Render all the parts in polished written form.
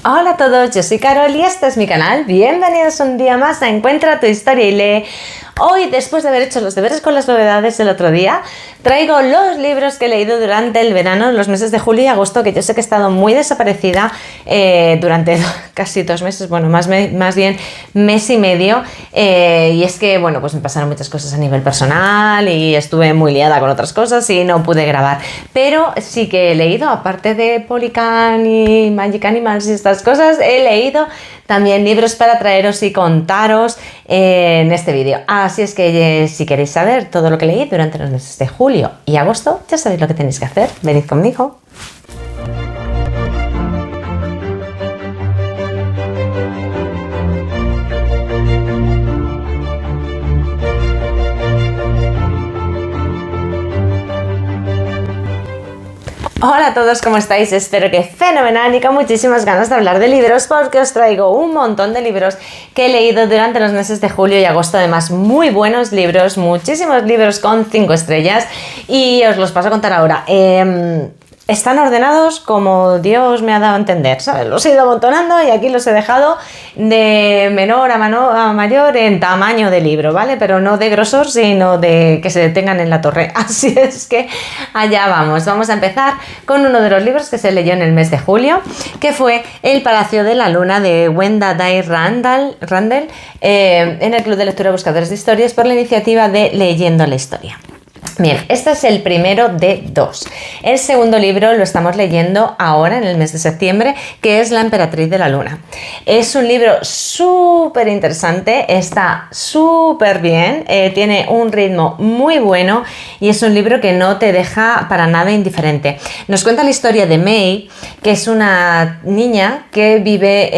Hola a todos, yo soy Carol y este es mi canal. Bienvenidos un día más a Encuentra tu historia y lee. Hoy, después de haber hecho los deberes con las novedades del otro día, traigo los libros que he leído durante el verano, los meses de julio y agosto, que yo sé que he estado muy desaparecida durante casi 2 meses, bueno, más bien mes y medio, y es que, bueno, pues me pasaron muchas cosas a nivel personal y estuve muy liada con otras cosas y no pude grabar, pero sí que he leído, aparte de Polycan y Magic Animals y estas cosas, he leído también libros para traeros y contaros en este vídeo. Así es que si queréis saber todo lo que leí durante los meses de julio y agosto, ya sabéis lo que tenéis que hacer. Venid conmigo. Hola a todos, ¿cómo estáis? Espero que fenomenal y con muchísimas ganas de hablar de libros, porque os traigo un montón de libros que he leído durante los meses de julio y agosto. Además, muy buenos libros, muchísimos libros con 5 estrellas, y os los paso a contar ahora. Están ordenados como Dios me ha dado a entender, ¿sabes? Los he ido amontonando y aquí los he dejado de menor a mayor en tamaño de libro, ¿vale? Pero no de grosor, sino de que se detengan en la torre. Así es que allá vamos. Vamos a empezar con uno de los libros que se leyó en el mes de julio, que fue El Palacio de la Luna, de Wenda Day Randall, en el Club de Lectura Buscadores de Historias, por la iniciativa de Leyendo la Historia. Bien, este es el primero de 2. El segundo libro lo estamos leyendo ahora en el mes de septiembre, que es La Emperatriz de la Luna. Es un libro súper interesante, está súper bien, tiene un ritmo muy bueno y es un libro que no te deja para nada indiferente. Nos cuenta la historia de May, que es una niña que vive,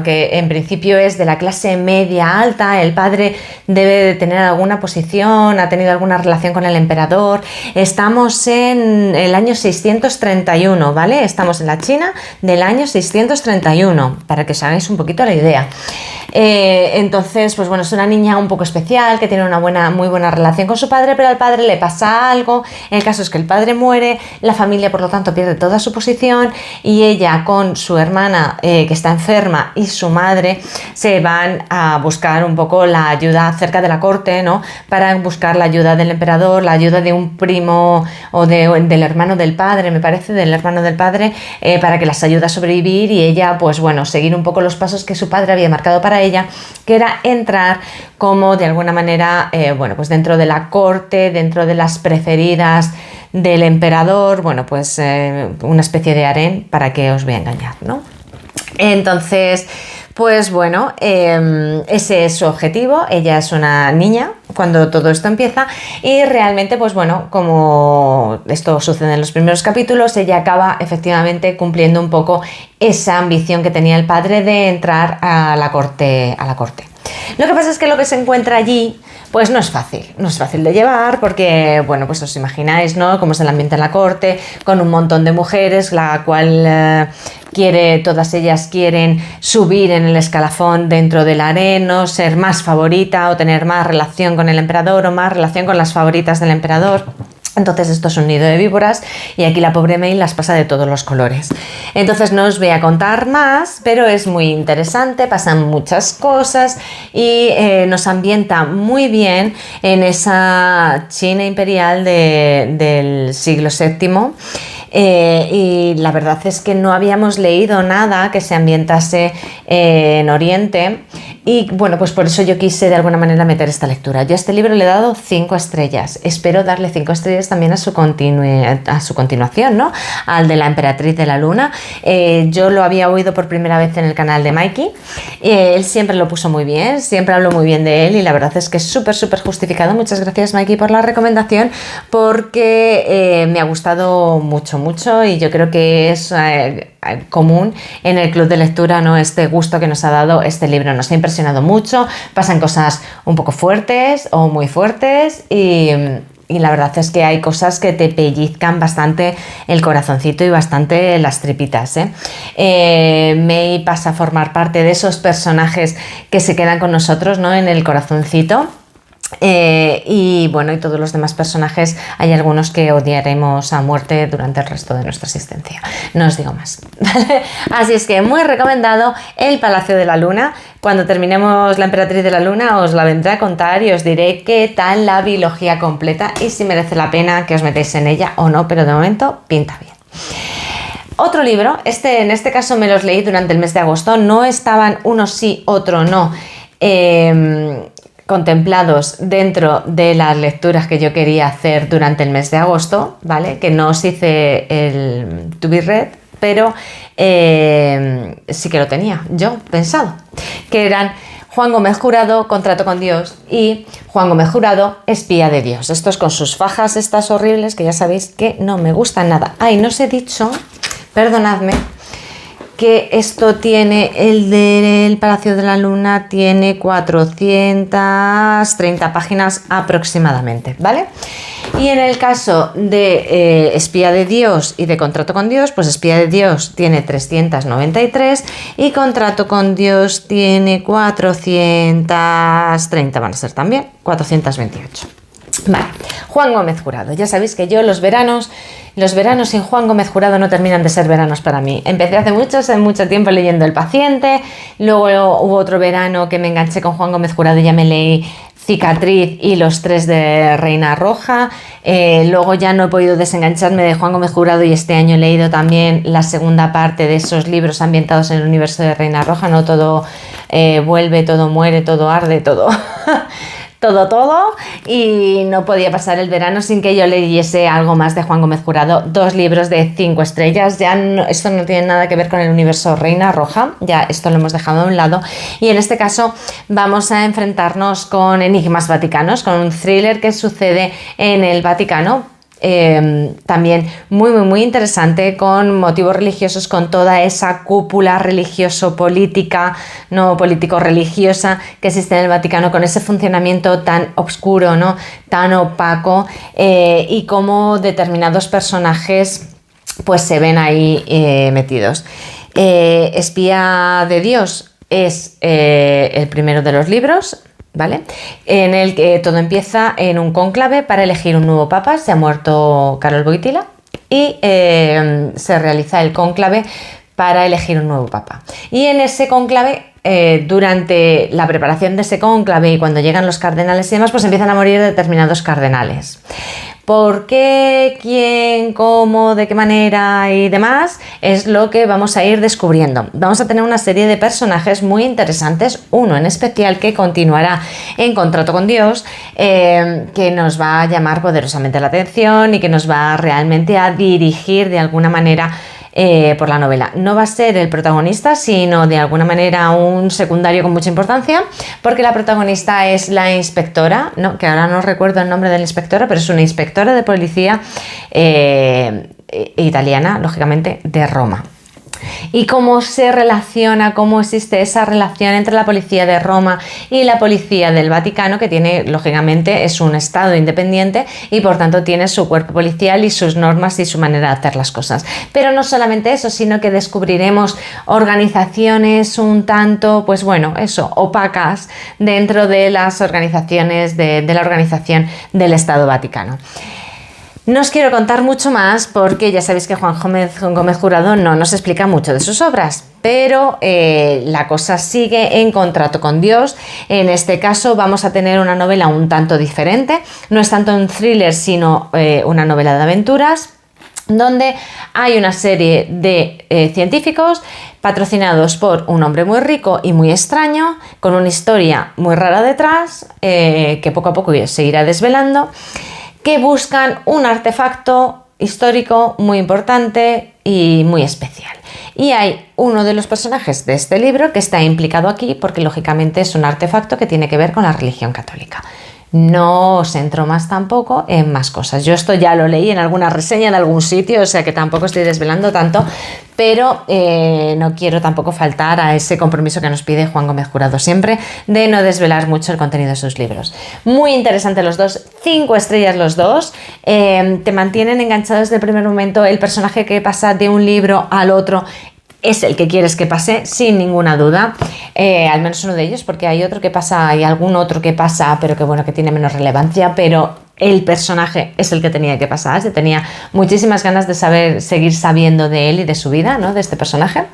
que en principio es de la clase media alta. El padre debe de tener alguna posición, ha tenido alguna relación con el emperador. Estamos en el año 631, ¿vale? Estamos en la China del año 631, para que os hagáis un poquito la idea. Entonces, pues bueno, es una niña un poco especial, que tiene una muy buena relación con su padre, pero al padre le pasa algo. El caso es que el padre muere, la familia por lo tanto pierde toda su posición, y ella con su hermana que está enferma y su madre se van a buscar un poco la ayuda cerca de la corte, ¿no? Para buscar la ayuda del emperador, la ayuda de un primo o del hermano del padre, me parece, del hermano del padre, para que las ayude a sobrevivir, y ella, pues bueno, seguir un poco los pasos que su padre había marcado para ella, que era entrar como de alguna manera, pues dentro de la corte, dentro de las preferidas del emperador, bueno, pues una especie de harén, para que os voy a engañar, ¿no? Entonces, pues bueno, ese es su objetivo. Ella es una niña cuando todo esto empieza, y realmente, pues bueno, como esto sucede en los primeros capítulos, ella acaba efectivamente cumpliendo un poco esa ambición que tenía el padre de entrar a la corte. Lo que pasa es que lo que se encuentra allí, pues no es fácil de llevar, porque, bueno, pues os imagináis, ¿no?, cómo es el ambiente en la corte, con un montón de mujeres, la cual todas ellas quieren subir en el escalafón dentro del harén, ¿no?, ser más favorita o tener más relación con el emperador o más relación con las favoritas del emperador. Entonces esto es un nido de víboras, y aquí la pobre May las pasa de todos los colores. Entonces no os voy a contar más, pero es muy interesante, pasan muchas cosas y nos ambienta muy bien en esa China imperial del siglo VII. Y la verdad es que no habíamos leído nada que se ambientase en Oriente, y bueno, pues por eso yo quise de alguna manera meter esta lectura. Yo a este libro le he dado 5 estrellas, espero darle 5 estrellas también a su continuación, ¿no?, al de La Emperatriz de la Luna. Yo lo había oído por primera vez en el canal de Mikey, él siempre lo puso muy bien, siempre habló muy bien de él, y la verdad es que es súper justificado. Muchas gracias, Mikey, por la recomendación, porque me ha gustado mucho, y yo creo que es común en el club de lectura, ¿no?, este gusto que nos ha dado este libro. Nos ha impresionado mucho, pasan cosas un poco fuertes o muy fuertes, y la verdad es que hay cosas que te pellizcan bastante el corazoncito y bastante las tripitas, May pasa a formar parte de esos personajes que se quedan con nosotros, ¿no?, en el corazoncito. Y bueno, y todos los demás personajes, hay algunos que odiaremos a muerte durante el resto de nuestra existencia. No os digo más, ¿vale? Así es que muy recomendado El Palacio de la Luna. Cuando terminemos La Emperatriz de la Luna os la vendré a contar y os diré qué tal la biología completa y si merece la pena que os metáis en ella o no, pero de momento pinta bien. Otro libro, en este caso me los leí durante el mes de agosto, no estaban uno sí, otro no, contemplados dentro de las lecturas que yo quería hacer durante el mes de agosto, ¿vale? Que no os hice el to be read, pero sí que lo tenía yo pensado, que eran Juan Gómez Jurado, Contrato con Dios, y Juan Gómez Jurado, Espía de Dios. Estos con sus fajas estas horribles que ya sabéis que no me gustan nada. Ay, no os he dicho, perdonadme, que esto tiene, el del Palacio de la Luna tiene 430 páginas aproximadamente, ¿vale? Y en el caso de Espía de Dios y de Contrato con Dios, pues Espía de Dios tiene 393 y Contrato con Dios tiene 430, van a ser también 428. Vale, Juan Gómez Jurado. Ya sabéis que yo los veranos sin Juan Gómez Jurado no terminan de ser veranos para mí. Empecé hace mucho tiempo leyendo El Paciente, luego hubo otro verano que me enganché con Juan Gómez Jurado y ya me leí Cicatriz y Los tres de Reina Roja. Luego ya no he podido desengancharme de Juan Gómez Jurado y este año he leído también la segunda parte de esos libros ambientados en el universo de Reina Roja, no todo vuelve, todo muere, todo arde, todo... todo, y no podía pasar el verano sin que yo leyese algo más de Juan Gómez Jurado. 2 libros de 5 estrellas, ya no, esto no tiene nada que ver con el universo Reina Roja, ya esto lo hemos dejado a un lado, y en este caso vamos a enfrentarnos con enigmas vaticanos, con un thriller que sucede en el Vaticano. También muy interesante, con motivos religiosos, con toda esa cúpula religioso-política, no político-religiosa que existe en el Vaticano, con ese funcionamiento tan oscuro, ¿no? Tan opaco, y cómo determinados personajes pues se ven ahí metidos. Espía de Dios es el primero de los libros, ¿vale? En el que todo empieza en un cónclave para elegir un nuevo papa. Se ha muerto Karol Wojtyła y se realiza el cónclave para elegir un nuevo papa. Y en ese cónclave, durante la preparación de ese cónclave y cuando llegan los cardenales y demás, pues empiezan a morir determinados cardenales. ¿Por qué, quién, cómo, de qué manera y demás? Es lo que vamos a ir descubriendo. Vamos a tener una serie de personajes muy interesantes, uno en especial que continuará en Contrato con Dios, que nos va a llamar poderosamente la atención y que nos va realmente a dirigir de alguna manera por la novela. No va a ser el protagonista, sino de alguna manera un secundario con mucha importancia, porque la protagonista es la inspectora, ¿no? Que ahora no recuerdo el nombre de la inspectora, pero es una inspectora de policía italiana, lógicamente, de Roma. Y cómo se relaciona, cómo existe esa relación entre la policía de Roma y la policía del Vaticano, que tiene, lógicamente, es un estado independiente y por tanto tiene su cuerpo policial y sus normas y su manera de hacer las cosas. Pero no solamente eso, sino que descubriremos organizaciones un tanto, pues bueno, eso, opacas dentro de las organizaciones de la organización del Estado Vaticano. No os quiero contar mucho más porque ya sabéis que Juan Gómez Jurado no nos explica mucho de sus obras, pero la cosa sigue en Contrato con Dios. En este caso vamos a tener una novela un tanto diferente, no es tanto un thriller sino una novela de aventuras, donde hay una serie de científicos patrocinados por un hombre muy rico y muy extraño, con una historia muy rara detrás, que poco a poco se irá desvelando, que buscan un artefacto histórico muy importante y muy especial. Y hay uno de los personajes de este libro que está implicado aquí porque lógicamente es un artefacto que tiene que ver con la religión católica. No os entro más tampoco en más cosas. Yo esto ya lo leí en alguna reseña en algún sitio, o sea que tampoco estoy desvelando tanto, pero no quiero tampoco faltar a ese compromiso que nos pide Juan Gómez Jurado siempre de no desvelar mucho el contenido de sus libros. Muy interesante los dos, 5 estrellas los dos, te mantienen enganchado desde el primer momento. El personaje que pasa de un libro al otro es el que quieres que pase, sin ninguna duda, al menos uno de ellos, porque hay otro que pasa, hay algún otro que pasa, pero que bueno, que tiene menos relevancia, pero el personaje es el que tenía que pasar. Yo tenía muchísimas ganas de seguir sabiendo de él y de su vida, ¿no? De este personaje.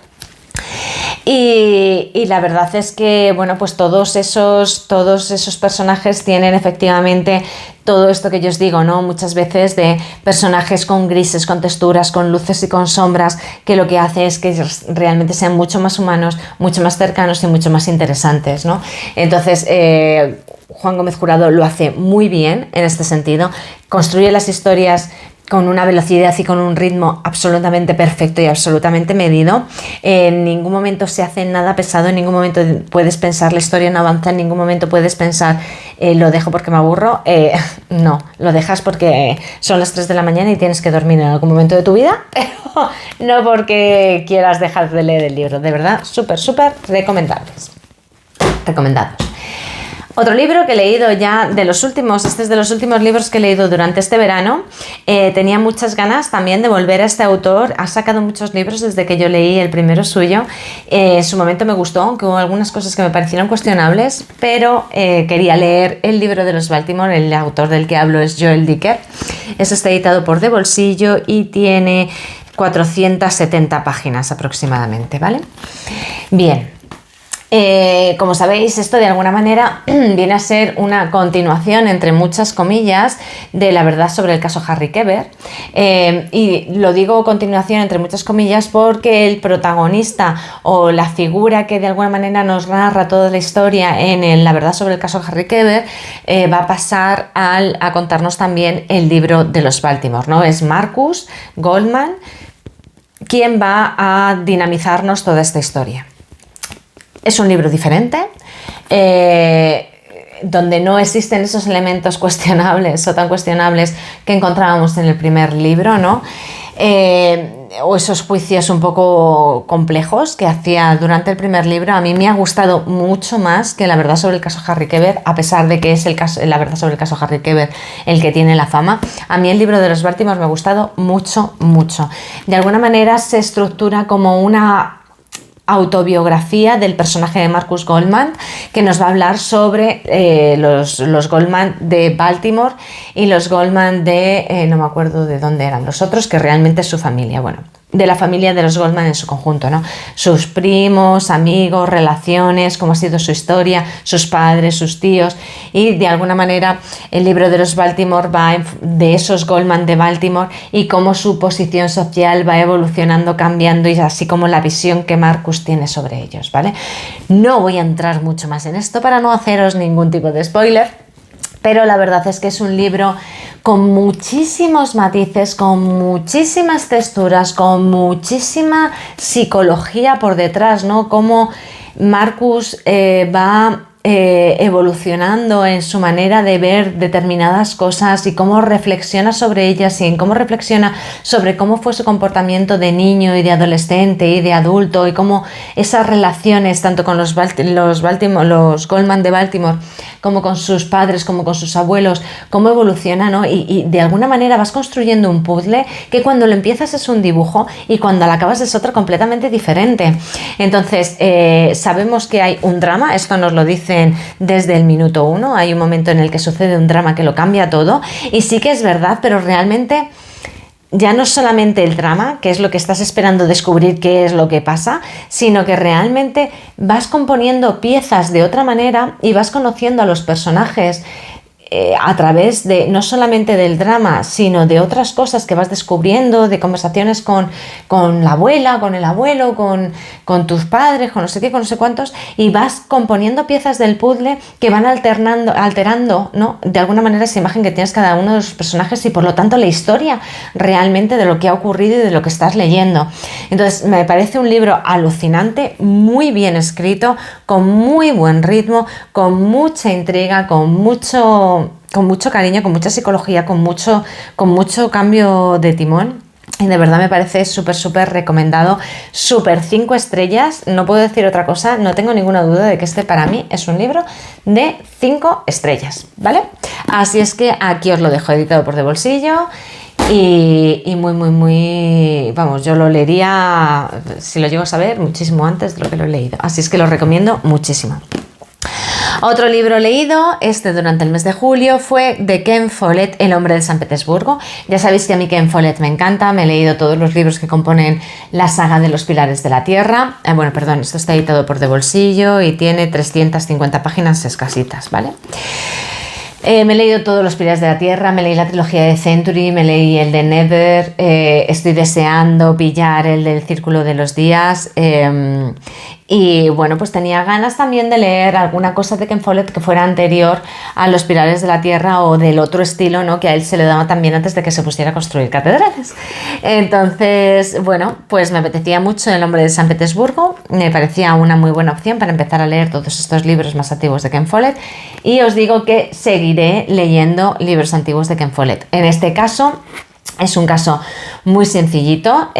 Y la verdad es que, bueno, pues todos esos personajes tienen efectivamente todo esto que yo os digo, ¿no? Muchas veces de personajes con grises, con texturas, con luces y con sombras, que lo que hace es que realmente sean mucho más humanos, mucho más cercanos y mucho más interesantes, ¿no? Entonces, Juan Gómez Jurado lo hace muy bien en este sentido, construye las historias con una velocidad y con un ritmo absolutamente perfecto y absolutamente medido. En ningún momento se hace nada pesado, en ningún momento puedes pensar la historia no avanza, en ningún momento puedes pensar lo dejo porque me aburro. No, lo dejas porque son las 3 de la mañana y tienes que dormir en algún momento de tu vida, pero no porque quieras dejar de leer el libro. De verdad, súper recomendados. Otro libro que he leído ya este es de los últimos libros que he leído durante este verano. Tenía muchas ganas también de volver a este autor. Ha sacado muchos libros desde que yo leí el primero suyo. En su momento me gustó, aunque hubo algunas cosas que me parecieron cuestionables, pero quería leer el libro de los Baltimore. El autor del que hablo es Joel Dicker. Está editado por De Bolsillo y tiene 470 páginas aproximadamente, ¿vale? Bien. Como sabéis, esto de alguna manera viene a ser una continuación, entre muchas comillas, de La verdad sobre el caso Harry Kéber, y lo digo continuación entre muchas comillas porque el protagonista o la figura que de alguna manera nos narra toda la historia en La verdad sobre el caso Harry Kéber va a pasar a contarnos también el libro de los Baltimore, ¿no? Es Marcus Goldman quien va a dinamizarnos toda esta historia. Es un libro diferente, donde no existen esos elementos cuestionables o tan cuestionables que encontrábamos en el primer libro, ¿no? O esos juicios un poco complejos que hacía durante el primer libro. A mí me ha gustado mucho más que La verdad sobre el caso Harry Kéber, a pesar de que es La verdad sobre el caso Harry Kéber el que tiene la fama. A mí el libro de los Baltimore me ha gustado mucho. De alguna manera se estructura como una autobiografía del personaje de Marcus Goldman, que nos va a hablar sobre los Goldman de Baltimore y los Goldman de, no me acuerdo de dónde eran los otros, que realmente es su familia, bueno, de la familia de los Goldman en su conjunto, ¿no? Sus primos, amigos, relaciones, cómo ha sido su historia, sus padres, sus tíos, y de alguna manera el libro de los Baltimore va de esos Goldman de Baltimore y cómo su posición social va evolucionando, cambiando, y así como la visión que Marcus tiene sobre ellos, ¿vale? No voy a entrar mucho más en esto para no haceros ningún tipo de spoiler, pero la verdad es que es un libro con muchísimos matices, con muchísimas texturas, con muchísima psicología por detrás, ¿no? Cómo Marcus va evolucionando en su manera de ver determinadas cosas y cómo reflexiona sobre ellas y en cómo reflexiona sobre cómo fue su comportamiento de niño y de adolescente y de adulto, y cómo esas relaciones tanto con los Goldman de Baltimore como con sus padres, como con sus abuelos, cómo evoluciona, ¿no? Y de alguna manera vas construyendo un puzzle que cuando lo empiezas es un dibujo y cuando lo acabas es otro completamente diferente. Entonces sabemos que hay un drama, esto nos lo dicen desde el minuto 1, hay un momento en el que sucede un drama que lo cambia todo, y sí que es verdad, pero realmente ya no solamente el drama, que es lo que estás esperando descubrir qué es lo que pasa, sino que realmente vas componiendo piezas de otra manera y vas conociendo a los personajes a través de no solamente del drama, sino de otras cosas que vas descubriendo, de conversaciones con la abuela, con el abuelo, con tus padres, con no sé qué, con no sé cuántos, y vas componiendo piezas del puzzle que van alterando, ¿no? De alguna manera esa imagen que tienes cada uno de los personajes y por lo tanto la historia realmente de lo que ha ocurrido y de lo que estás leyendo. Entonces me parece un libro alucinante, muy bien escrito, con muy buen ritmo, con mucha intriga, con mucho cariño, con mucha psicología, con mucho cambio de timón. Y de verdad me parece súper recomendado, 5 estrellas, no puedo decir otra cosa, no tengo ninguna duda de que este para mí es un libro de 5 estrellas, ¿vale? Así es que aquí os lo dejo, editado por De Bolsillo. y muy, muy, muy, vamos, yo lo leería, si lo llego a saber, muchísimo antes de lo que lo he leído. Así es que lo recomiendo muchísimo. Otro libro leído, durante el mes de julio, fue de Ken Follett, El hombre de San Petersburgo. Ya sabéis que a mí Ken Follett me encanta, me he leído todos los libros que componen la saga de los pilares de la tierra. Bueno, perdón, esto está editado por De Bolsillo y tiene 350 páginas escasitas, ¿vale? Me he leído todos los pilares de la tierra, me leí la trilogía de Century, me leí el de Never, estoy deseando pillar el del Círculo de los Días, y bueno, pues tenía ganas también de leer alguna cosa de Ken Follett que fuera anterior a los pilares de la tierra o del otro estilo, ¿no?, que a él se le daba también antes de que se pusiera a construir catedrales. Entonces, bueno, pues me apetecía mucho El hombre de San Petersburgo, me parecía una muy buena opción para empezar a leer todos estos libros más antiguos de Ken Follett, y os digo que seguiré leyendo libros antiguos de Ken Follett. En este caso es un caso muy sencillito.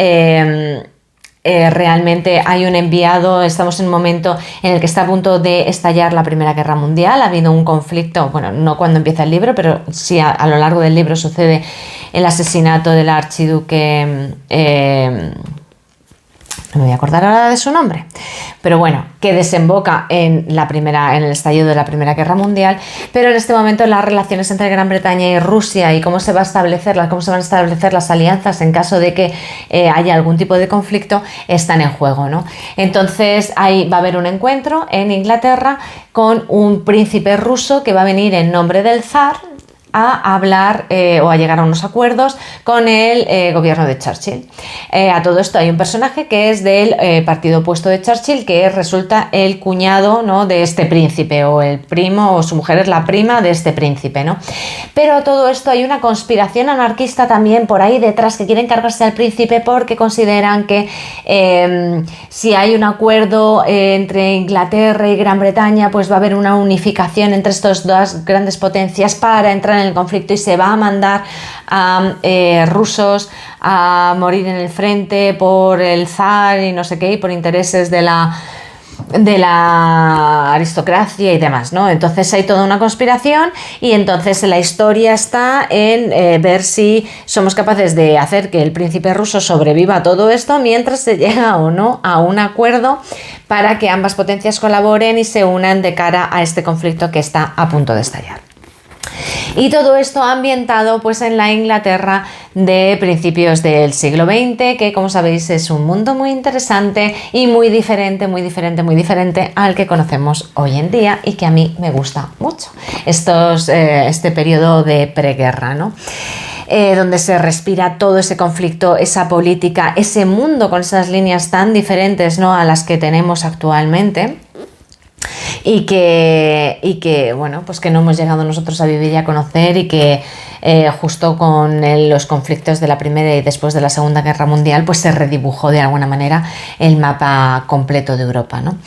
Realmente hay un enviado, estamos en un momento en el que está a punto de estallar la Primera Guerra Mundial, ha habido un conflicto, bueno, no cuando empieza el libro, pero sí a lo largo del libro sucede el asesinato del archiduque, no me voy a acordar ahora de su nombre, pero bueno, que desemboca en el estallido de la Primera Guerra Mundial, pero en este momento las relaciones entre Gran Bretaña y Rusia y cómo se van a establecer las alianzas en caso de que haya algún tipo de conflicto están en juego, ¿no? Entonces ahí va a haber un encuentro en Inglaterra con un príncipe ruso que va a venir en nombre del zar a hablar o a llegar a unos acuerdos con el gobierno de Churchill. A todo esto hay un personaje que es del partido opuesto de Churchill, que resulta el cuñado, ¿no?, de este príncipe, o el primo, o su mujer es la prima de este príncipe, ¿no? Pero a todo esto hay una conspiración anarquista también por ahí detrás, que quieren cargarse al príncipe porque consideran que si hay un acuerdo entre Inglaterra y Gran Bretaña, pues va a haber una unificación entre estas dos grandes potencias para entrar en el conflicto, y se va a mandar a rusos a morir en el frente por el zar y no sé qué, y por intereses de la aristocracia y demás, ¿no? Entonces hay toda una conspiración, y entonces la historia está en ver si somos capaces de hacer que el príncipe ruso sobreviva a todo esto mientras se llega o no a un acuerdo para que ambas potencias colaboren y se unan de cara a este conflicto que está a punto de estallar. Y todo esto ambientado pues en la Inglaterra de principios del siglo XX, que como sabéis es un mundo muy interesante y muy diferente al que conocemos hoy en día, y que a mí me gusta mucho. Este periodo de preguerra, ¿no? Donde se respira todo ese conflicto, esa política, ese mundo con esas líneas tan diferentes, ¿no?, a las que tenemos actualmente. Y que bueno, pues que no hemos llegado nosotros a vivir y a conocer, y que justo con los conflictos de la Primera y después de la Segunda Guerra Mundial, pues se redibujó de alguna manera el mapa completo de Europa, ¿no?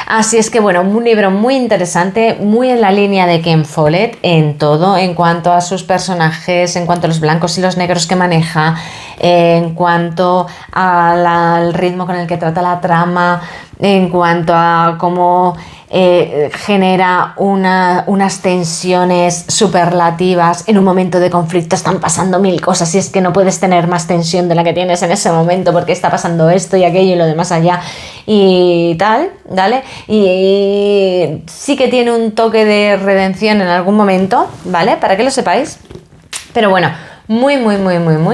Así es que bueno, un libro muy interesante, muy en la línea de Ken Follett en todo, en cuanto a sus personajes, en cuanto a los blancos y los negros que maneja, en cuanto al ritmo con el que trata la trama, en cuanto a cómo genera unas tensiones superlativas. En un momento de conflicto están pasando mil cosas y es que no puedes tener más tensión de la que tienes en ese momento porque está pasando esto y aquello y lo demás allá y tal, ¿vale? Y sí que tiene un toque de redención en algún momento, ¿vale? Para que lo sepáis. Pero bueno, muy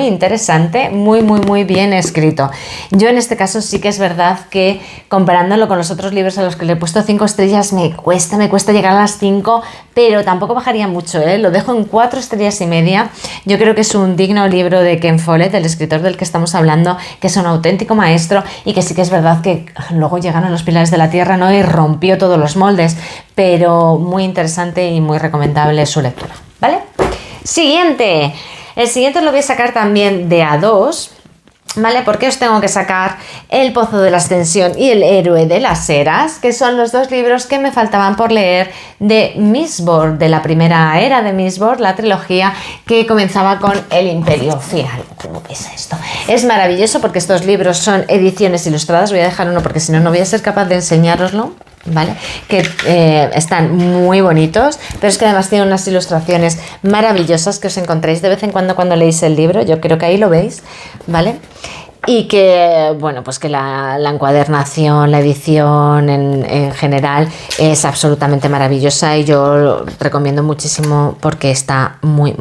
interesante, muy bien escrito. Yo en este caso sí que es verdad que comparándolo con los otros libros a los que le he puesto 5 estrellas me cuesta llegar a las 5, pero tampoco bajaría mucho, ¿eh? Lo dejo en 4 estrellas y media. Yo creo que es un digno libro de Ken Follett, el escritor del que estamos hablando, que es un auténtico maestro, y que sí que es verdad que luego llegaron los pilares de la tierra, ¿no?, y rompió todos los moldes, pero muy interesante y muy recomendable su lectura, ¿vale? Siguiente. El siguiente lo voy a sacar también de A2, ¿vale? Porque os tengo que sacar El Pozo de la Ascensión y El Héroe de las Eras, que son los dos libros que me faltaban por leer de Mistborn, de la primera era de Mistborn, la trilogía que comenzaba con El Imperio Final. ¿Cómo es esto? Es maravilloso porque estos libros son ediciones ilustradas. Voy a dejar uno porque si no, no voy a ser capaz de enseñároslo. ¿vale? Que están muy bonitos, pero es que además tienen unas ilustraciones maravillosas que os encontréis de vez en cuando leéis el libro, yo creo que ahí lo veis, ¿vale? Y que, bueno, pues que la encuadernación, la edición en general es absolutamente maravillosa y yo lo recomiendo muchísimo porque está muy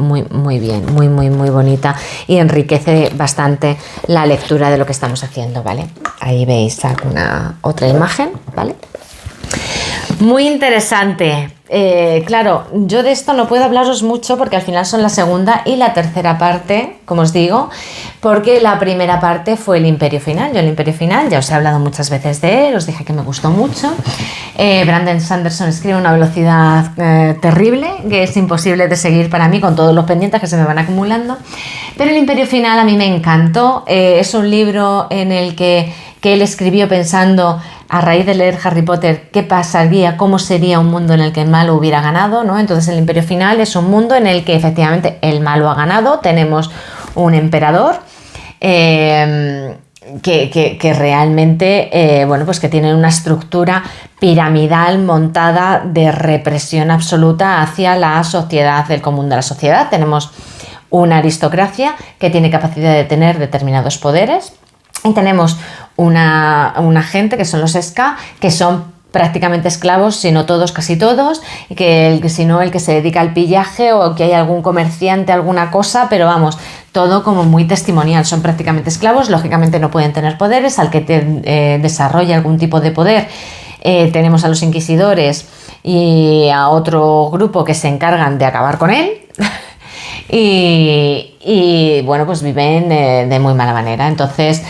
bien, muy bonita y enriquece bastante la lectura de lo que estamos haciendo, ¿vale? Ahí veis alguna otra imagen, ¿vale? Muy interesante. Claro, yo de esto no puedo hablaros mucho porque al final son la segunda y la tercera parte, como os digo, porque la primera parte fue el Imperio Final. Yo el Imperio Final ya os he hablado muchas veces de él, os dije que me gustó mucho. Brandon Sanderson escribe a una velocidad terrible, que es imposible de seguir para mí con todos los pendientes que se me van acumulando. Pero el Imperio Final a mí me encantó. Es un libro en el que él escribió pensando, a raíz de leer Harry Potter, qué pasaría, cómo sería un mundo en el que el malo hubiera ganado, ¿no? Entonces el Imperio Final es un mundo en el que efectivamente el malo ha ganado, tenemos un emperador que realmente, bueno, pues que tiene una estructura piramidal montada de represión absoluta hacia la sociedad, del común de la sociedad. Tenemos una aristocracia que tiene capacidad de tener determinados poderes. Y tenemos una gente que son los ska, que son prácticamente esclavos, si no todos, casi todos, y que si no el que se dedica al pillaje o que hay algún comerciante, alguna cosa, pero vamos, todo como muy testimonial, son prácticamente esclavos, lógicamente no pueden tener poderes, al que desarrolla algún tipo de poder tenemos a los inquisidores y a otro grupo que se encargan de acabar con él. Y bueno, pues viven de muy mala manera. Entonces,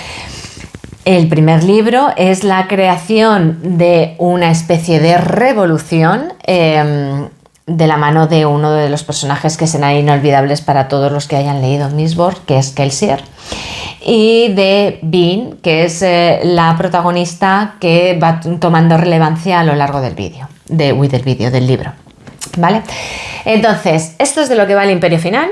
el primer libro es la creación de una especie de revolución de la mano de uno de los personajes que serán inolvidables para todos los que hayan leído Mistborn, que es Kelsier, y de Bean, que es la protagonista que va tomando relevancia a lo largo del del libro. ¿Vale? Entonces, esto es de lo que va el Imperio Final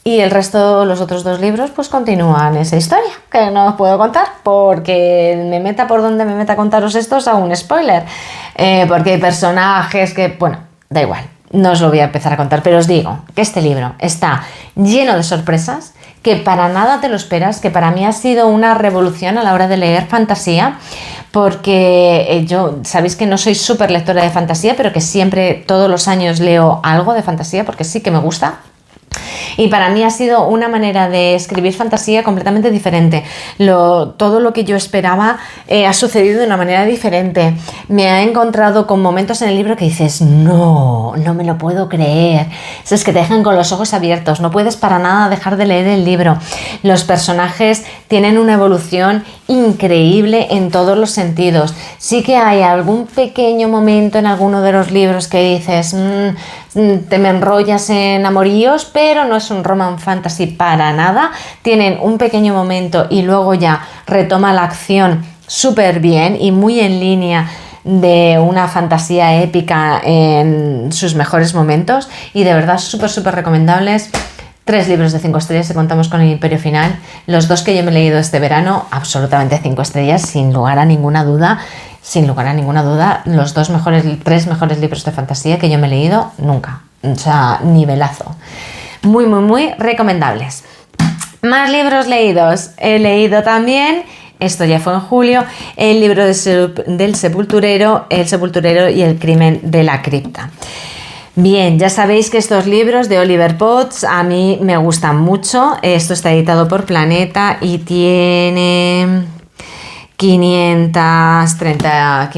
y el resto, los otros dos libros, pues continúan esa historia, que no os puedo contar porque me meta por donde me meta a contaros estos a un spoiler, porque hay personajes que, bueno, da igual, no os lo voy a empezar a contar, pero os digo que este libro está lleno de sorpresas, que para nada te lo esperas, que para mí ha sido una revolución a la hora de leer fantasía, porque yo, sabéis que no soy súper lectora de fantasía, pero que siempre, todos los años leo algo de fantasía, porque sí que me gusta. Y para mí ha sido una manera de escribir fantasía completamente diferente. Todo lo que yo esperaba ha sucedido de una manera diferente. Me he encontrado con momentos en el libro que dices, no me lo puedo creer. Es que te dejan con los ojos abiertos, no puedes para nada dejar de leer el libro. Los personajes tienen una evolución increíble en todos los sentidos. Sí que hay algún pequeño momento en alguno de los libros que dices, te me enrollas en amoríos, pero no es un romance fantasy para nada. Tienen un pequeño momento y luego ya retoma la acción súper bien y muy en línea de una fantasía épica en sus mejores momentos, y de verdad súper recomendables. 3 libros de 5 estrellas si contamos con el Imperio Final. Los 2 que yo me he leído este verano, absolutamente 5 estrellas, sin lugar a ninguna duda. Los 3 mejores libros de fantasía que yo me he leído nunca. O sea, nivelazo. Muy recomendables. Más libros leídos. He leído también, esto ya fue en julio, el libro del sepulturero, El sepulturero y el crimen de la cripta. Bien, ya sabéis que estos libros de Oliver Potts a mí me gustan mucho. Esto está editado por Planeta y tiene 540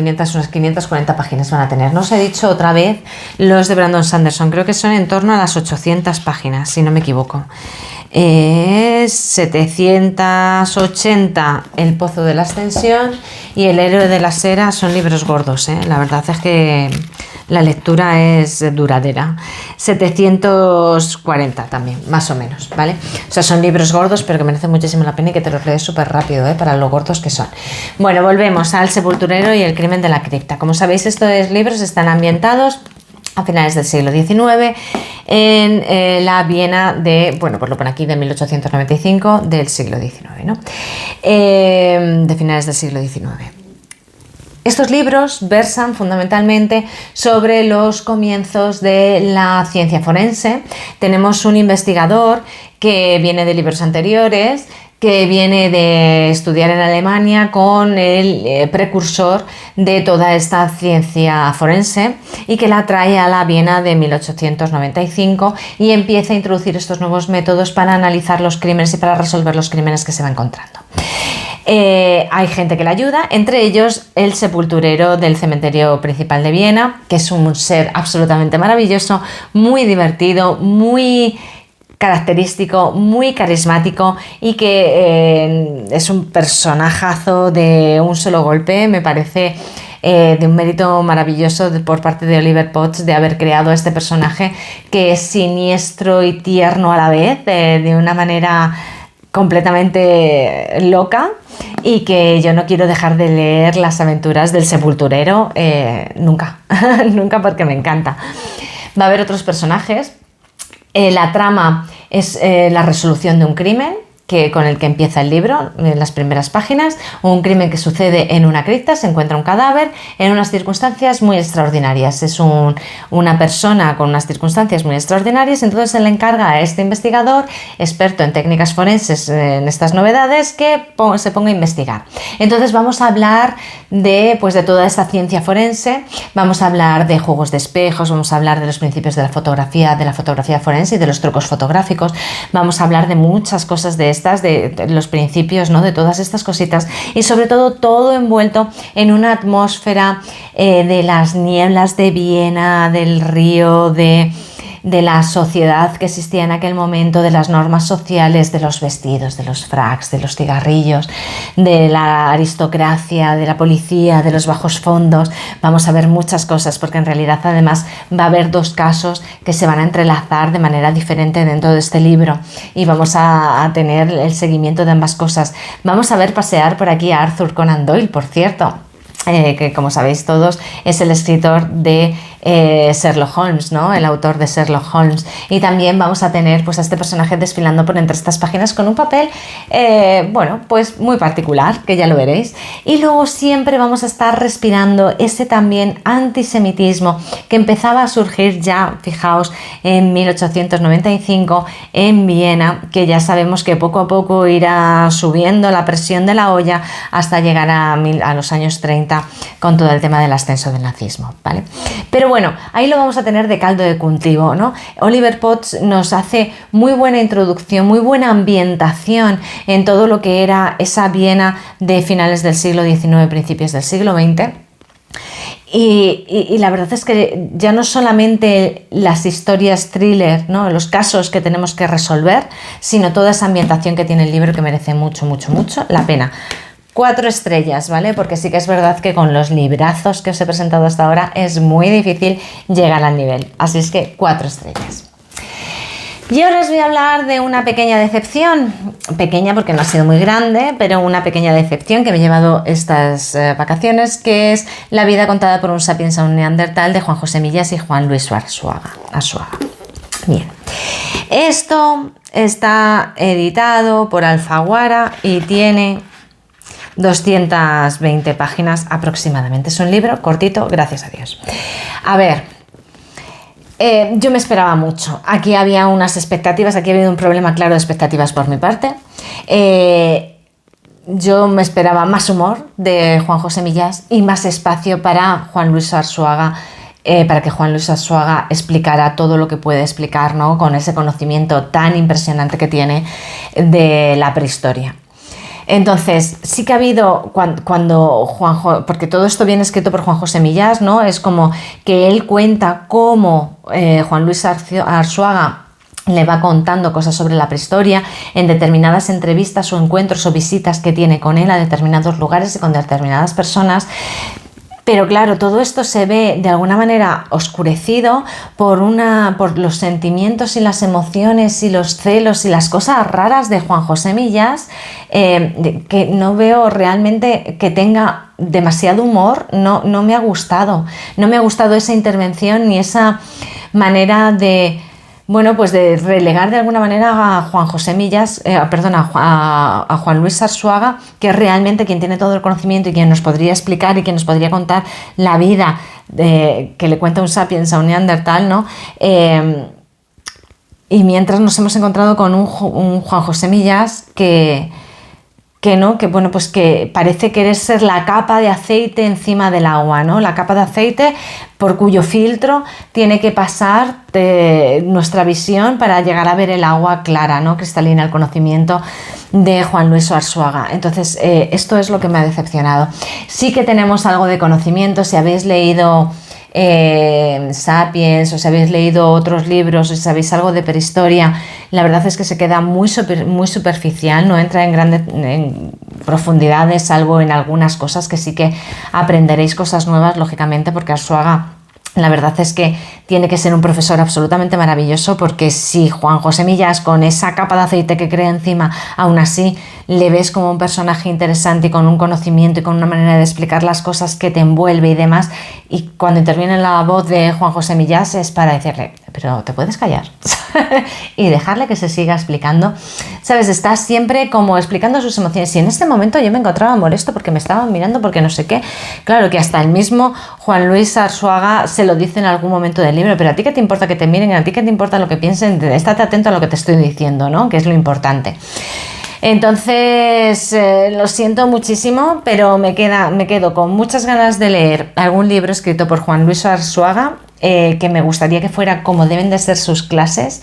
páginas van a tener. No os he dicho otra vez los de Brandon Sanderson, creo que son en torno a las 800 páginas, si no me equivoco. 780 El pozo de la ascensión y El héroe de las eras. Son libros gordos, la verdad es que la lectura es duradera. 740 también, más o menos, ¿vale? O sea, son libros gordos, pero que merecen muchísimo la pena y que te los lees súper rápido, para lo gordos que son. Bueno, volvemos al sepulturero y el crimen de la cripta. Como sabéis, estos libros están ambientados a finales del siglo XIX en la Viena de, bueno, pues lo pone aquí, de 1895 del siglo XIX, ¿no? De finales del siglo XIX. Estos libros versan fundamentalmente sobre los comienzos de la ciencia forense. Tenemos un investigador que viene de libros anteriores, que viene de estudiar en Alemania con el precursor de toda esta ciencia forense y que la trae a la Viena de 1895 y empieza a introducir estos nuevos métodos para analizar los crímenes y para resolver los crímenes que se va encontrando. Hay gente que le ayuda, entre ellos el sepulturero del cementerio principal de Viena, que es un ser absolutamente maravilloso, muy divertido, muy característico, muy carismático y que es un personajazo de un solo golpe. Me parece de un mérito maravilloso por parte de Oliver Potts de haber creado este personaje que es siniestro y tierno a la vez, de una manera completamente loca, y que yo no quiero dejar de leer las aventuras del sepulturero nunca, nunca, porque me encanta. Va a haber otros personajes. La trama es la resolución de un crimen con el que empieza el libro, en las primeras páginas. Un crimen que sucede en una cripta, se encuentra un cadáver en unas circunstancias muy extraordinarias. Es una persona con unas circunstancias muy extraordinarias, entonces se le encarga a este investigador, experto en técnicas forenses, en estas novedades, que se ponga a investigar. Entonces vamos a hablar de toda esta ciencia forense, vamos a hablar de juegos de espejos, vamos a hablar de los principios de la fotografía forense y de los trucos fotográficos, vamos a hablar de muchas cosas de los principios, ¿no?, de todas estas cositas, y sobre todo envuelto en una atmósfera de las nieblas de Viena, del río, de la sociedad que existía en aquel momento, de las normas sociales, de los vestidos, de los fracs, de los cigarrillos, de la aristocracia, de la policía, de los bajos fondos. Vamos a ver muchas cosas, porque en realidad además va a haber dos casos que se van a entrelazar de manera diferente dentro de este libro, y vamos a tener el seguimiento de ambas cosas. Vamos a ver pasear por aquí a Arthur Conan Doyle, por cierto, que como sabéis todos es el escritor de Sherlock Holmes, ¿no?, el autor de Sherlock Holmes, y también vamos a tener a este personaje desfilando por entre estas páginas con un papel muy particular, que ya lo veréis. Y luego siempre vamos a estar respirando ese también antisemitismo que empezaba a surgir ya, fijaos, en 1895 en Viena, que ya sabemos que poco a poco irá subiendo la presión de la olla hasta llegar a los años 30 con todo el tema del ascenso del nazismo, ¿vale? Pero bueno, ahí lo vamos a tener de caldo de cultivo, ¿no? Oliver Potts nos hace muy buena introducción, muy buena ambientación en todo lo que era esa Viena de finales del siglo XIX, principios del siglo XX. Y la verdad es que ya no solamente las historias thriller, ¿no?, los casos que tenemos que resolver, sino toda esa ambientación que tiene el libro, que merece mucho la pena. 4 estrellas, ¿vale? Porque sí que es verdad que con los librazos que os he presentado hasta ahora es muy difícil llegar al nivel. Así es que 4 estrellas. Y ahora os voy a hablar de una pequeña decepción, pequeña porque no ha sido muy grande, pero una pequeña decepción que me he llevado estas vacaciones, que es La vida contada por un sapiens a un neandertal, de Juan José Millás y Juan Luis Arzuaga. Bien, esto está editado por Alfaguara y tiene 220 páginas aproximadamente. Es un libro cortito, gracias a Dios. A ver, yo me esperaba mucho. Aquí había unas expectativas, aquí ha habido un problema claro de expectativas por mi parte. Yo me esperaba más humor de Juan José Millás y más espacio para Juan Luis Arzuaga, para que Juan Luis Arzuaga explicara todo lo que puede explicar, ¿no?, con ese conocimiento tan impresionante que tiene de la prehistoria. Entonces, sí que ha habido, porque todo esto viene escrito por Juan José Millás, ¿no? Es como que él cuenta cómo Juan Luis Arzuaga le va contando cosas sobre la prehistoria en determinadas entrevistas o encuentros o visitas que tiene con él a determinados lugares y con determinadas personas. Pero claro, todo esto se ve de alguna manera oscurecido por los sentimientos y las emociones y los celos y las cosas raras de Juan José Millás, que no veo realmente que tenga demasiado humor. No me ha gustado. No me ha gustado esa intervención ni esa manera de bueno, pues de relegar de alguna manera a Juan José Millás, a Juan Luis Arzuaga, que es realmente quien tiene todo el conocimiento y quien nos podría explicar y quien nos podría contar la vida que le cuenta un sapiens a un neandertal, ¿no? Y mientras nos hemos encontrado con un Juan José Millás que bueno, pues que parece querer ser la capa de aceite encima del agua, ¿no? La capa de aceite por cuyo filtro tiene que pasar nuestra visión para llegar a ver el agua clara, ¿no? Cristalina, el conocimiento de Juan Luis Arzuaga. Entonces, esto es lo que me ha decepcionado. Sí que tenemos algo de conocimiento. Si habéis leído Sapiens, o si habéis leído otros libros, o si sabéis algo de prehistoria, la verdad es que se queda muy superficial, no entra en profundidades, salvo en algunas cosas que sí que aprenderéis cosas nuevas, lógicamente, porque Arzuaga, la verdad es que tiene que ser un profesor absolutamente maravilloso, porque si Juan José Millás, con esa capa de aceite que crea encima, aún así le ves como un personaje interesante y con un conocimiento y con una manera de explicar las cosas que te envuelve y demás, y cuando interviene la voz de Juan José Millás es para decirle, pero te puedes callar y dejarle que se siga explicando, ¿sabes? Está siempre como explicando sus emociones. Y en este momento yo me encontraba molesto porque me estaban mirando porque no sé qué. Claro que hasta el mismo Juan Luis Arzuaga se lo dice en algún momento del libro, pero a ti qué te importa que te miren, a ti qué te importa lo que piensen, estate atento a lo que te estoy diciendo, ¿no? Que es lo importante. Entonces, lo siento muchísimo, pero me quedo con muchas ganas de leer algún libro escrito por Juan Luis Arzuaga, que me gustaría que fuera como deben de ser sus clases.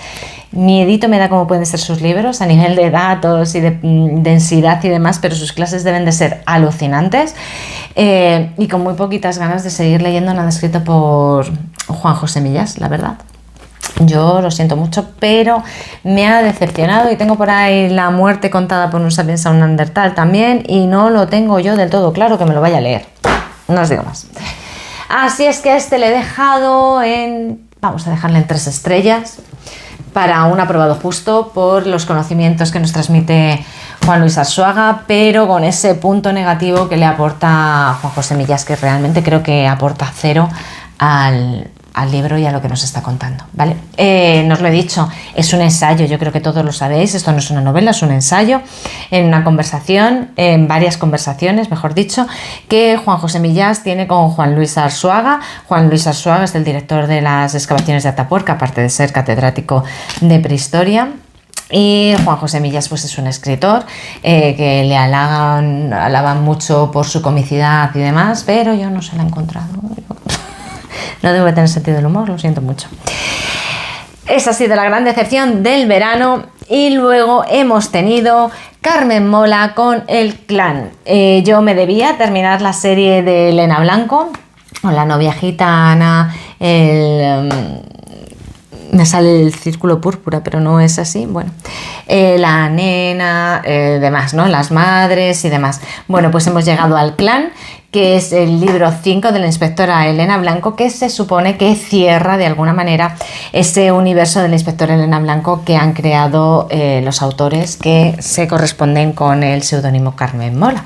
Miedito me da cómo pueden ser sus libros a nivel de datos y de densidad y demás, pero sus clases deben de ser alucinantes, y con muy poquitas ganas de seguir leyendo nada escrito por Juan José Millás, la verdad. Yo lo siento mucho, pero me ha decepcionado, y tengo por ahí La muerte contada por un sapiens a un neandertal también, y no lo tengo yo del todo claro que me lo vaya a leer. No os digo más. Así es que a este le he dejado vamos a dejarle en 3 estrellas para un aprobado justo por los conocimientos que nos transmite Juan Luis Arzuaga, pero con ese punto negativo que le aporta Juan José Millás, que realmente creo que aporta 0 al libro y a lo que nos está contando, ¿vale? No os lo he dicho, es un ensayo, yo creo que todos lo sabéis, esto no es una novela, es un ensayo en una conversación, en varias conversaciones, mejor dicho, que Juan José Millás tiene con Juan Luis Arzuaga. Juan Luis Arzuaga es el director de las excavaciones de Atapuerca, aparte de ser catedrático de prehistoria. Y Juan José Millás pues es un escritor que le alaban mucho por su comicidad y demás, pero yo no se la he encontrado. No debo de tener sentido del humor, lo siento mucho. Esa ha sido la gran decepción del verano. Y luego hemos tenido Carmen Mola con El Clan. Yo me debía terminar la serie de Elena Blanco, con La novia gitana, me sale el círculo púrpura, pero no es así, bueno, la nena, demás, ¿no? Las madres y demás. Bueno, pues hemos llegado al Clan, que es el libro 5 de la inspectora Elena Blanco, que se supone que cierra de alguna manera ese universo de la inspectora Elena Blanco que han creado los autores que se corresponden con el seudónimo Carmen Mola.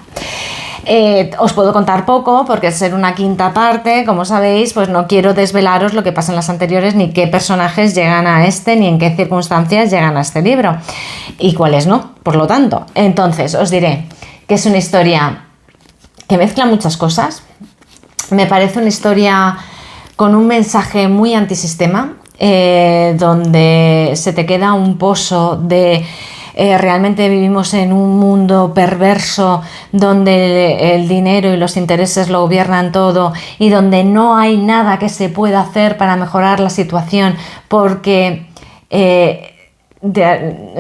Os puedo contar poco porque al ser una quinta parte, como sabéis, pues no quiero desvelaros lo que pasa en las anteriores, ni qué personajes llegan a ni en qué circunstancias llegan a este libro y cuáles no, por lo tanto. Entonces os diré que es una historia que mezcla muchas cosas. Me parece una historia con un mensaje muy antisistema, donde se te queda un pozo de realmente vivimos en un mundo perverso donde el dinero y los intereses lo gobiernan todo y donde no hay nada que se pueda hacer para mejorar la situación, porque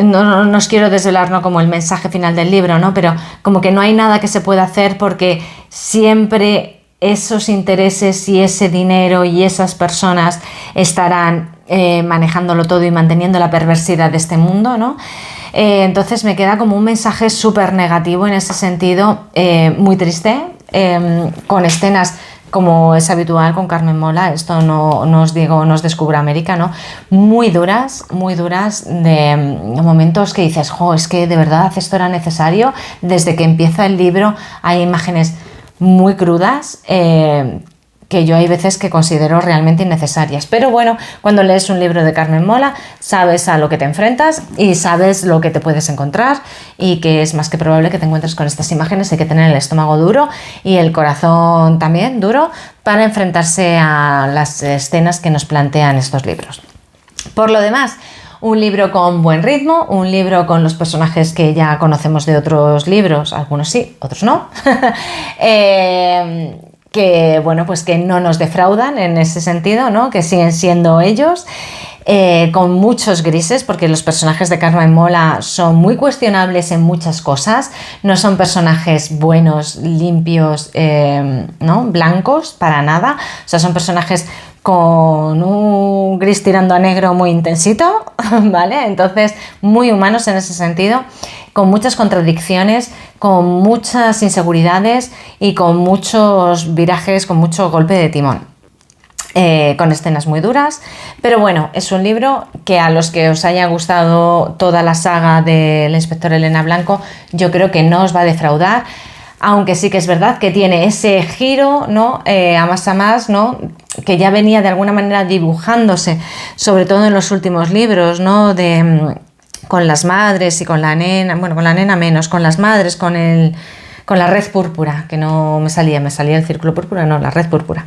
no os quiero desvelar, ¿no?, como el mensaje final del libro, ¿no?, pero como que no hay nada que se pueda hacer porque siempre esos intereses y ese dinero y esas personas estarán manejándolo todo y manteniendo la perversidad de este mundo, ¿no? Entonces me queda como un mensaje súper negativo en ese sentido, muy triste, con escenas, como es habitual con Carmen Mola, esto no os digo, no os descubro América, ¿no?, muy duras, de momentos que dices, jo, es que de verdad esto era necesario. Desde que empieza el libro hay imágenes muy crudas, que yo hay veces que considero realmente innecesarias. Pero bueno, cuando lees un libro de Carmen Mola, sabes a lo que te enfrentas y sabes lo que te puedes encontrar, y que es más que probable que te encuentres con estas imágenes. Hay que tener el estómago duro y el corazón también duro para enfrentarse a las escenas que nos plantean estos libros. Por lo demás, un libro con buen ritmo, un libro con los personajes que ya conocemos de otros libros, algunos sí, otros no, que bueno, pues que no nos defraudan en ese sentido, ¿no? Que siguen siendo ellos, con muchos grises, porque los personajes de Carmen Mola son muy cuestionables en muchas cosas, no son personajes buenos, limpios, ¿no? Blancos, para nada, o sea, son personajes con un gris tirando a negro muy intensito, ¿vale? Entonces, muy humanos en ese sentido, con muchas contradicciones, con muchas inseguridades y con muchos virajes, con mucho golpe de timón. Con escenas muy duras, pero bueno, es un libro que a los que os haya gustado toda la saga de la inspectora Elena Blanco, yo creo que no os va a defraudar, aunque sí que es verdad que tiene ese giro, ¿no? A más, ¿no? Que ya venía de alguna manera dibujándose, sobre todo en los últimos libros, ¿no? Con las madres y con la nena, bueno, con la nena menos, con las madres, con la red púrpura, que no me salía el círculo púrpura, no, la red púrpura.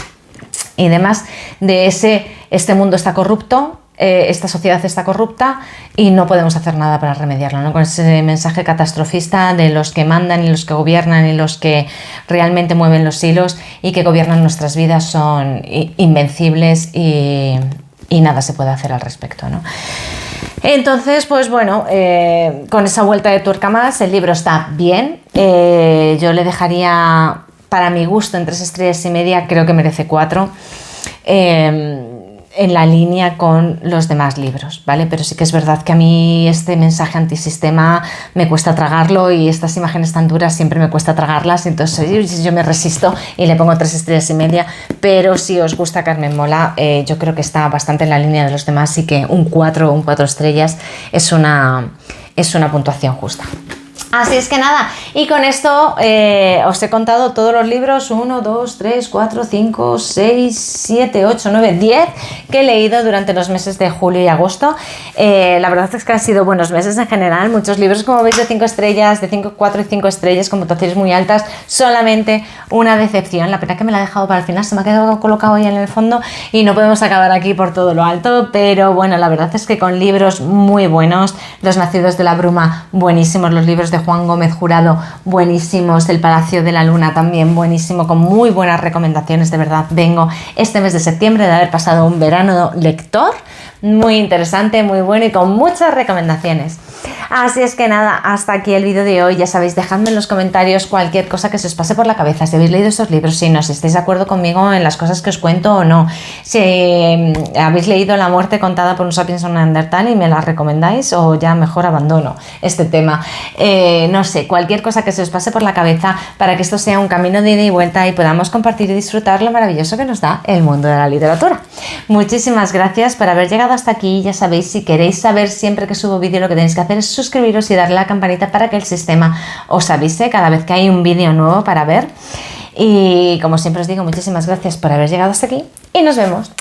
Y demás de este mundo está corrupto, esta sociedad está corrupta y no podemos hacer nada para remediarlo, ¿no? Con ese mensaje catastrofista de los que mandan y los que gobiernan y los que realmente mueven los hilos y que gobiernan nuestras vidas son invencibles y nada se puede hacer al respecto, ¿no? Entonces, pues bueno, con esa vuelta de tuerca más, el libro está bien. Yo le dejaría, para mi gusto, en 3 estrellas y media, creo que merece 4, en la línea con los demás libros, ¿vale? Pero sí que es verdad que a mí este mensaje antisistema me cuesta tragarlo, y estas imágenes tan duras siempre me cuesta tragarlas, entonces yo me resisto y le pongo 3 estrellas y media, pero si os gusta Carmen Mola, yo creo que está bastante en la línea de los demás, y que un 4 estrellas es una puntuación justa. Así es que nada, y con esto os he contado todos los libros, 1, 2, 3, 4, 5, 6, 7, 8, 9, 10 que he leído durante los meses de julio y agosto. La verdad es que han sido buenos meses en general, muchos libros, como veis, de 5 estrellas, de 5, 4 y 5 estrellas, con puntuaciones muy altas. Solamente una decepción, la pena que me la he dejado para el final, se me ha quedado colocado ahí en el fondo y no podemos acabar aquí por todo lo alto, pero bueno, la verdad es que con libros muy buenos, Los nacidos de la bruma, buenísimos, los libros de Juan Gómez Jurado, buenísimos, El Palacio de la Luna también buenísimo, con muy buenas recomendaciones. De verdad, vengo este mes de septiembre de haber pasado un verano lector muy interesante, muy bueno y con muchas recomendaciones. Así es que nada, hasta aquí el vídeo de hoy. Ya sabéis, dejadme en los comentarios cualquier cosa que se os pase por la cabeza, si habéis leído estos libros, si no, si estáis de acuerdo conmigo en las cosas que os cuento o no, si habéis leído La muerte contada por un sapiens neandertal y me la recomendáis, o ya mejor abandono este tema. No sé, cualquier cosa que se os pase por la cabeza, para que esto sea un camino de ida y vuelta y podamos compartir y disfrutar lo maravilloso que nos da el mundo de la literatura. Muchísimas gracias por haber llegado hasta aquí. Ya sabéis, si queréis saber siempre que subo vídeo, lo que tenéis que hacer es suscribiros y darle a la campanita para que el sistema os avise cada vez que hay un vídeo nuevo para ver. Y como siempre os digo, muchísimas gracias por haber llegado hasta aquí y nos vemos